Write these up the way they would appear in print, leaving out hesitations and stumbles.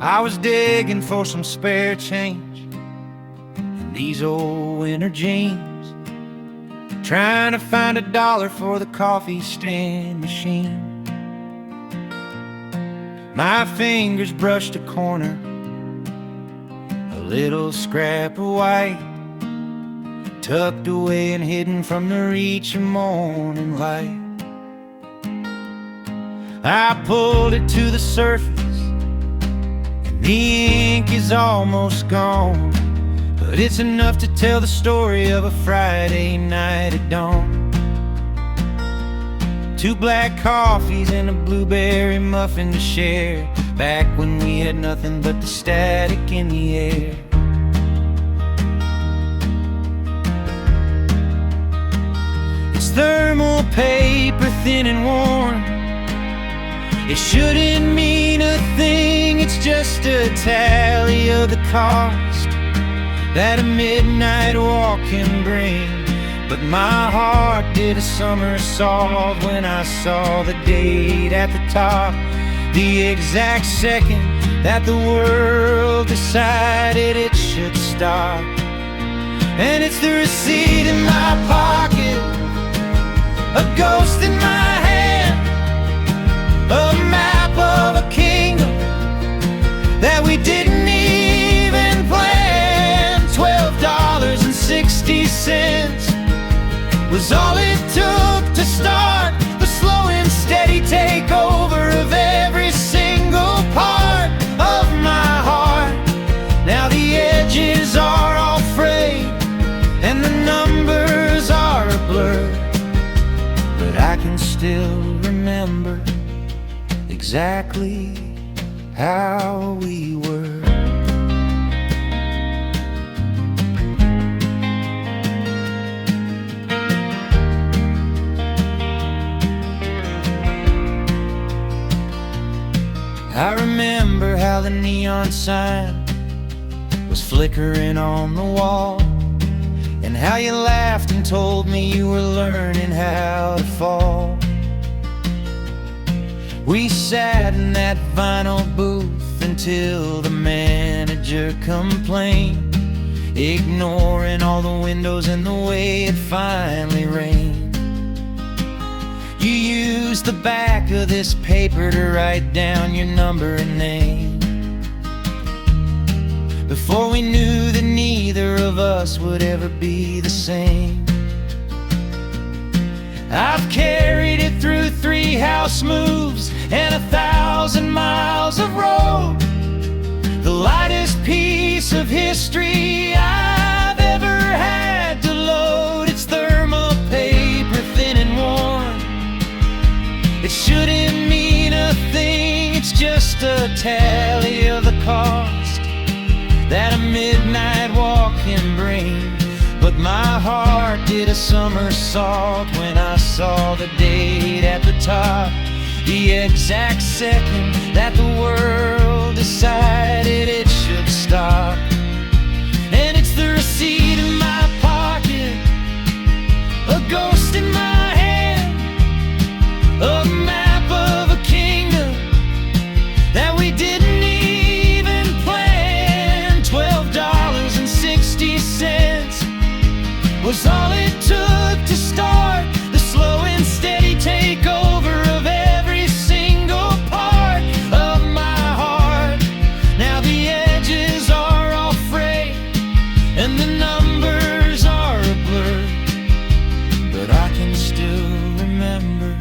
I was digging for some spare change in these old winter jeans, trying to find $1 for the coffee stand machine. My fingers brushed a corner, a little scrap of white, tucked away and hidden from the reach of morning light. I pulled it to the surface, and the ink is almost gone, but it's enough to tell the story of a Friday night at dawn. 2 black coffees and a blueberry muffin to share, back when we had nothing but the static in the air. It's thermal paper, thin and worn. It shouldn't mean a thing, it's just a tally of the cost that a midnight walk can bring. But my heart did a somersault when I saw the date at the top, the exact second that the world decided it should stop. And it's the receipt in my pocket, a ghost in my hand, a map of a kingdom that we didn't even plan. $12.60 was all it took to start the slow and steady takeover of every single part of my heart. Now the edges are all frayed and the numbers are a blur, but I can still remember exactly how we were. I remember how the neon sign was flickering on the wall, and how you laughed and told me you were learning how to fall. We sat in that vinyl booth until the manager complained, ignoring all the windows and the way it finally rained. You used the back of this paper to write down your number and name, before we knew that neither of us would ever be the same. I've carried it through 3 house moves and 1,000 miles of road, the lightest piece of history I've ever had to load. It's thermal paper, thin and worn. It shouldn't mean a thing, it's just a tally of the cost that a midnight walk can bring. But my heart did a somersault when I saw the date at the top, the exact second that the world decided it should stop. And it's the receipt in my pocket, a ghost in my hand, a map of a kingdom that we didn't even plan. $12.60 was all it took to start the slow and steady takeover of every single part of my heart. Now the edges are all frayed and the numbers are a blur, but I can still remember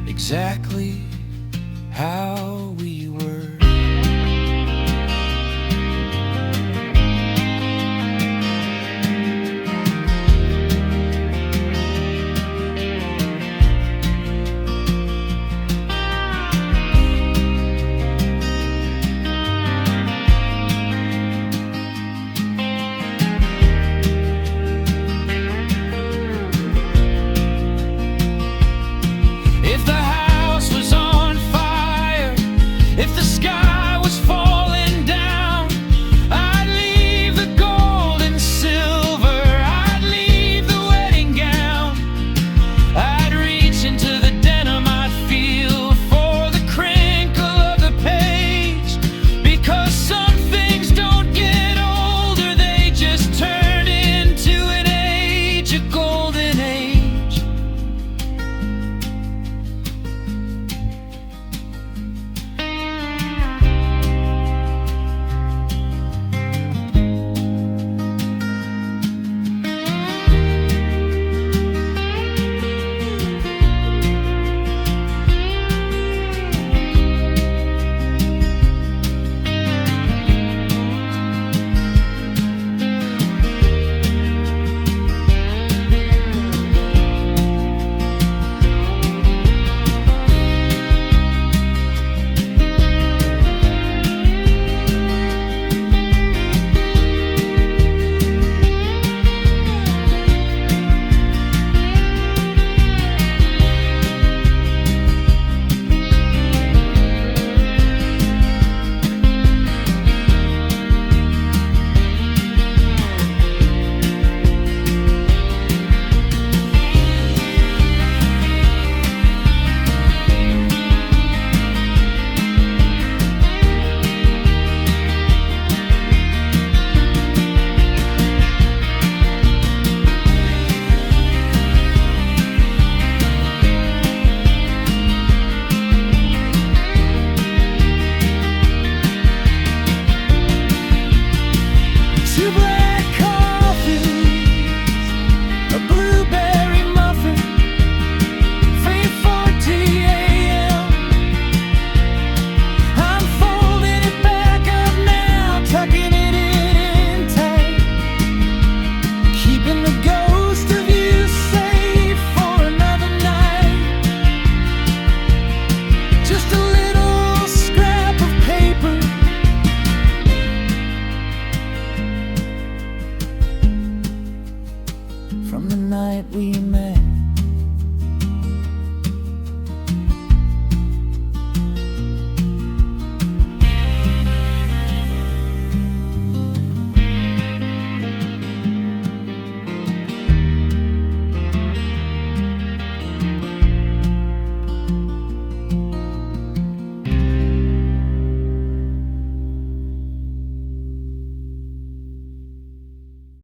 exactly how we were. If the house was on from the night we met.